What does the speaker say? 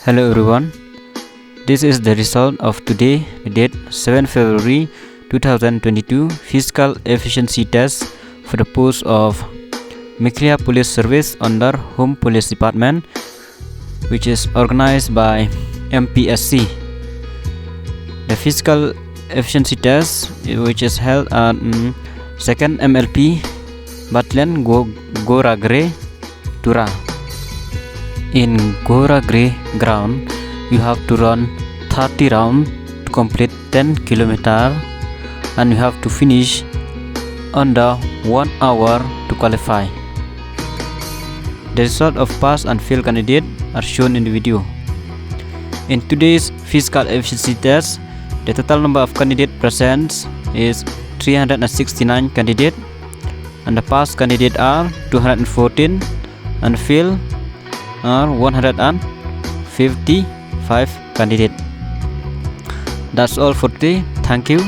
Hello everyone, this is the result of today, the date 7 February 2022 Physical Efficiency Test for the post of Meghalaya Police Service under Home Police Department, which is organized by MPSC. The Physical Efficiency Test, which is held at 2nd MLP Battalion Goeragre, Tura. In Goeragre ground, you have to run 30 rounds to complete 10 km, and you have to finish under 1 hour to qualify. The result of pass and fail candidate are shown in the video. In today's physical efficiency test, the total number of candidates present is 369 candidates, and the pass candidates are 214 and fail are 155 candidates. That's all for today. Thank you.